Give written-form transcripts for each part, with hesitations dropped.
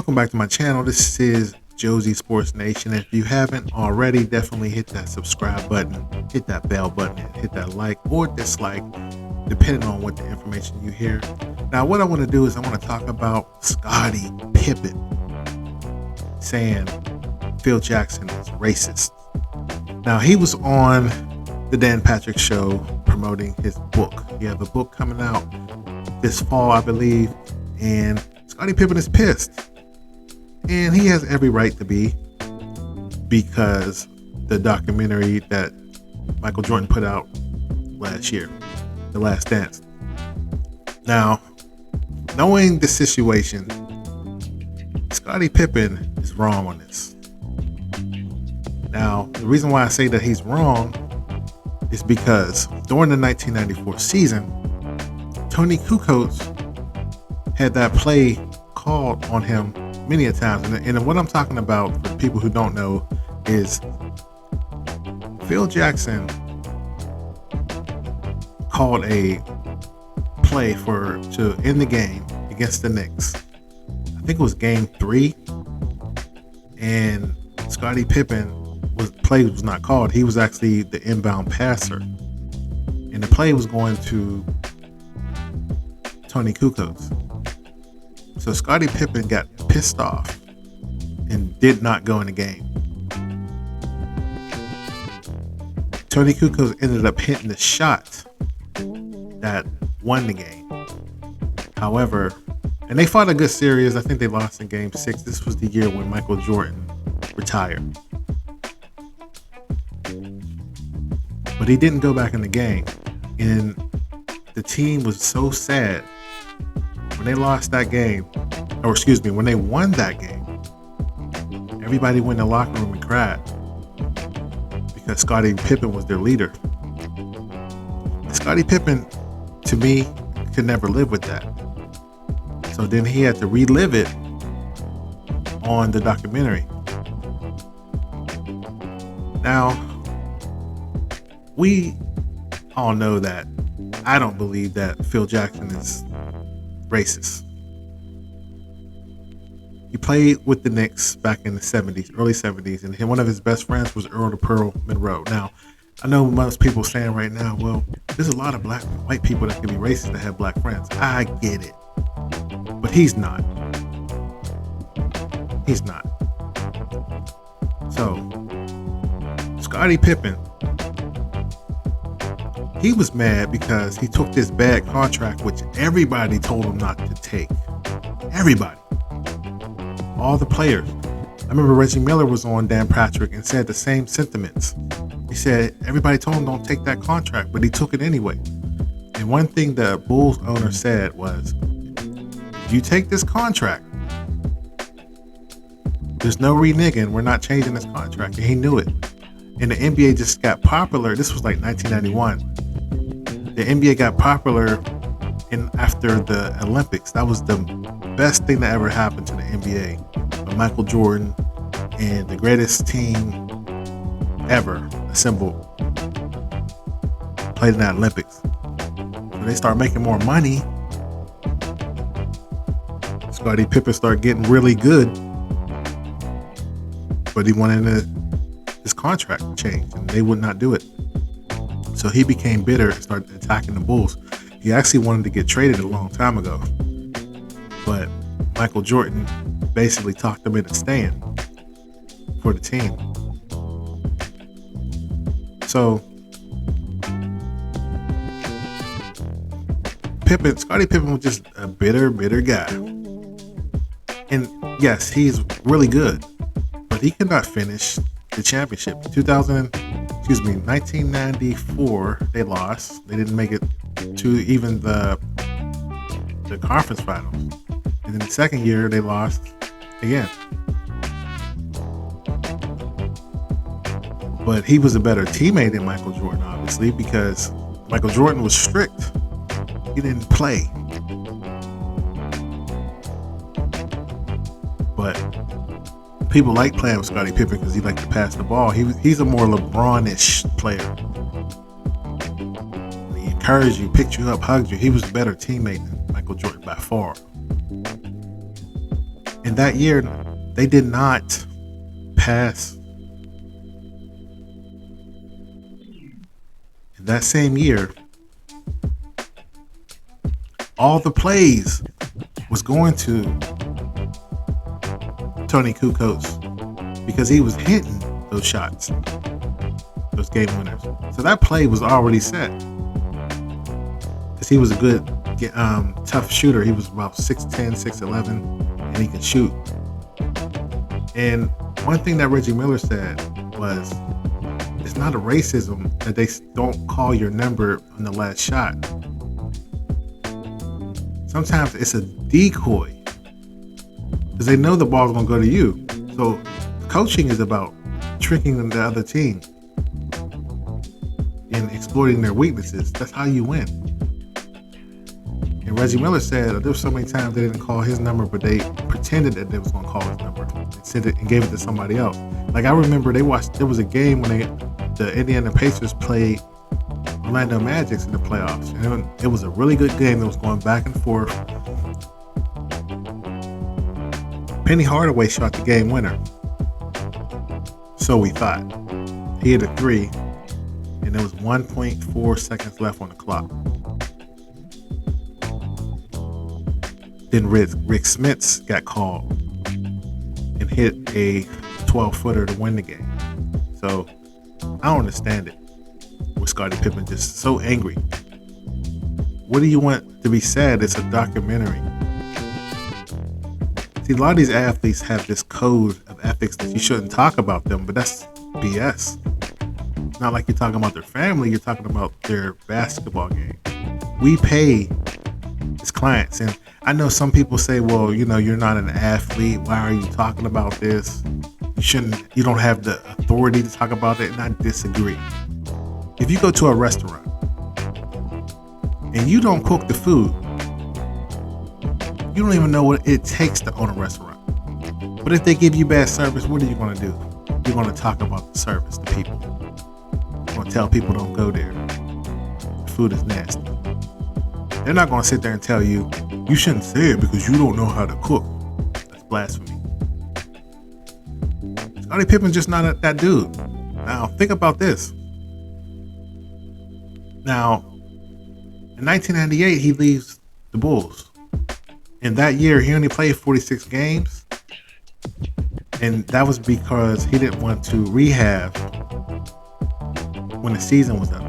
Welcome back to my channel. This is Josie Sports Nation. If you haven't already, definitely hit that subscribe button, hit that bell button, and hit that like or dislike, depending on what the information you hear. Now, what I want to do is I want to talk about Scottie Pippen saying Phil Jackson is racist. Now, he was on the Dan Patrick Show promoting his book. He has a book coming out this fall, I believe, and Scottie Pippen is pissed. And he has every right to be, because the documentary that Michael Jordan put out last year, The Last Dance. Now, knowing the situation, Scottie Pippen is wrong on this. Now, the reason why I say that he's wrong is because during the 1994 season, Tony Kukoc had that play called on him many a times. And what I'm talking about, for people who don't know, is Phil Jackson called a play to end the game against the Knicks. I think it was game 3. And Scottie Pippen play was not called. He was actually the inbound passer. And the play was going to Tony Kukoc. So Scottie Pippen got pissed off and did not go in the game. Tony Kukoc ended up hitting the shot that won the game. However, and they fought a good series. I think they lost in game 6. This was the year when Michael Jordan retired. But he didn't go back in the game. And the team was so sad when they lost that game, or excuse me, when they won that game. Everybody went in the locker room and cried because Scottie Pippen was their leader. And Scottie Pippen, to me, could never live with that. So then he had to relive it on the documentary. Now, we all know that I don't believe that Phil Jackson is racist. He played with the Knicks back in the 70s, early 70s, and one of his best friends was Earl the Pearl Monroe. Now, I know most people saying right now, well, there's a lot of white people that can be racist that have black friends. I get it. But he's not. He's not. So, Scottie Pippen, he was mad because he took this bad contract, which everybody told him not to take. Everybody. All the players. I remember Reggie Miller was on Dan Patrick and said the same sentiments. He said everybody told him don't take that contract, but he took it anyway. And one thing the Bulls owner said was, if you take this contract, there's no reneging. We're not changing this contract. And he knew it. And the NBA just got popular. This was like 1991. The NBA got popular after the Olympics. That was the best thing that ever happened to the NBA. When Michael Jordan and the greatest team ever assembled played in the Olympics. When they start making more money, Scottie Pippen started getting really good, but he wanted his contract changed, and they would not do it. So he became bitter and started attacking the Bulls. He actually wanted to get traded a long time ago, but Michael Jordan basically talked him into staying for the team. So Scottie Pippen was just a bitter guy. And yes, he's really good, but he could not finish the championship. 1994, they lost. They didn't make it to even the conference finals. And then the second year, they lost again. But he was a better teammate than Michael Jordan, obviously, because Michael Jordan was strict. He didn't play. But people like playing with Scottie Pippen because he liked to pass the ball. He's a more LeBron-ish player. He encouraged you, picked you up, hugged you. He was a better teammate than Michael Jordan by far. And that year, they did not pass. In that same year, all the plays was going to Tony Kukoc because he was hitting those shots, those game winners. So that play was already set because he was a good, tough shooter. He was about 6'10", 6'11", and he could shoot. And one thing that Reggie Miller said was, it's not a racism that they don't call your number on the last shot. Sometimes it's a decoy because they know the ball's going to go to you. So coaching is about tricking the other team and exploiting their weaknesses. That's how you win. And Reggie Miller said there were so many times they didn't call his number, but they pretended that they was going to call his number and sent it and gave it to somebody else. Like I remember there was a game when the Indiana Pacers played Orlando Magic in the playoffs, and it was a really good game that was going back and forth. Penny Hardaway shot the game winner, so we thought. He hit a three, and there was 1.4 seconds left on the clock. Then Rick Smits got called and hit a 12-footer to win the game. So I don't understand it. With Scottie Pippen just so angry. What do you want to be said? It's a documentary. See, a lot of these athletes have this code of ethics that you shouldn't talk about them, but that's BS. It's not like you're talking about their family, you're talking about their basketball game. We pay as clients, and I know some people say, well, you're not an athlete, why are you talking about this? You don't have the authority to talk about it, and I disagree. If you go to a restaurant and you don't cook the food, you don't even know what it takes to own a restaurant. But if they give you bad service, what are you going to do? You're going to talk about the service to people. You're going to tell people don't go there. The food is nasty. They're not going to sit there and tell you, you shouldn't say it because you don't know how to cook. That's blasphemy. Scottie Pippen's just not that dude. Now, think about this. Now, in 1998, he leaves the Bulls. In that year, he only played 46 games. And that was because he didn't want to rehab when the season was up.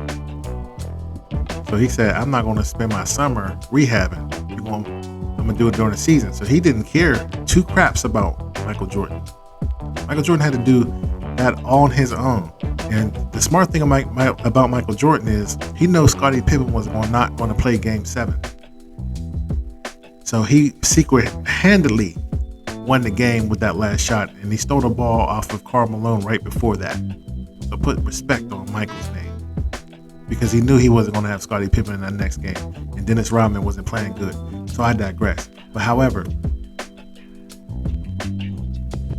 So he said, I'm not going to spend my summer rehabbing. I'm going to do it during the season. So he didn't care two craps about Michael Jordan. Michael Jordan had to do that on his own. And the smart thing about Michael Jordan is he knows Scottie Pippen was not going to play Game 7. So he secret-handedly won the game with that last shot, and he stole the ball off of Karl Malone right before that. So put respect on Michael's name because he knew he wasn't going to have Scottie Pippen in that next game, and Dennis Rodman wasn't playing good. So I digress. But however,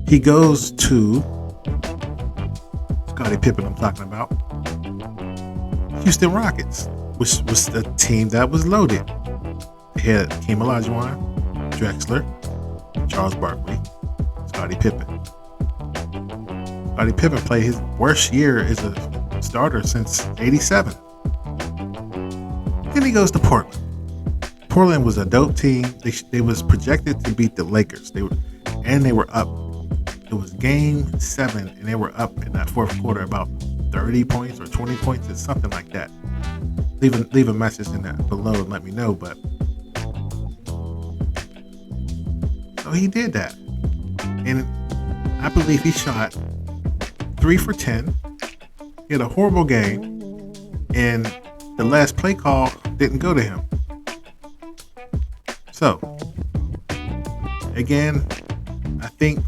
he goes to Scottie Pippen, I'm talking about Houston Rockets, which was the team that was loaded. They had Hakeem Olajuwon, Drexler, Charles Barkley, Scottie Pippen. Scottie Pippen played his worst year as a starter since '87. Then he goes to Portland. Portland was a dope team. They was projected to beat the Lakers. They were up. It was Game 7, and they were up in that fourth quarter about 30 points or 20 points or something like that. Leave a message in that below and let me know. But so he did that, and I believe he shot 3 for 10. He had a horrible game, and the last play call didn't go to him. So again, I think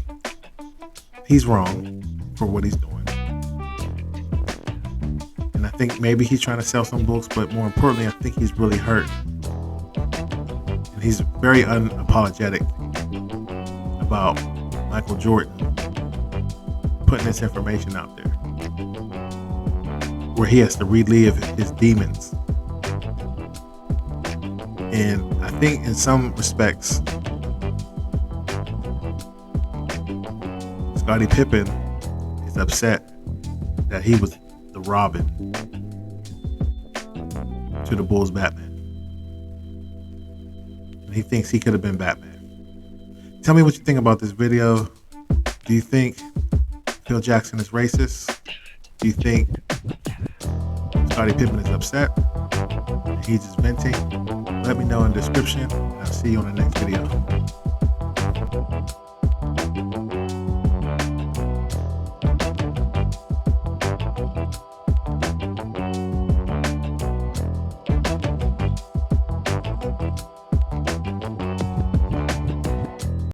he's wrong for what he's doing. And I think maybe he's trying to sell some books, but more importantly, I think he's really hurt. And he's very unapologetic about Michael Jordan putting this information out there where he has to relive his demons. And I think in some respects, Scottie Pippen is upset that he was the Robin to the Bulls Batman. And he thinks he could have been Batman. Tell me what you think about this video. Do you think Phil Jackson is racist? Do you think Scottie Pippen is upset? He's just venting? Let me know in the description. I'll see you on the next video.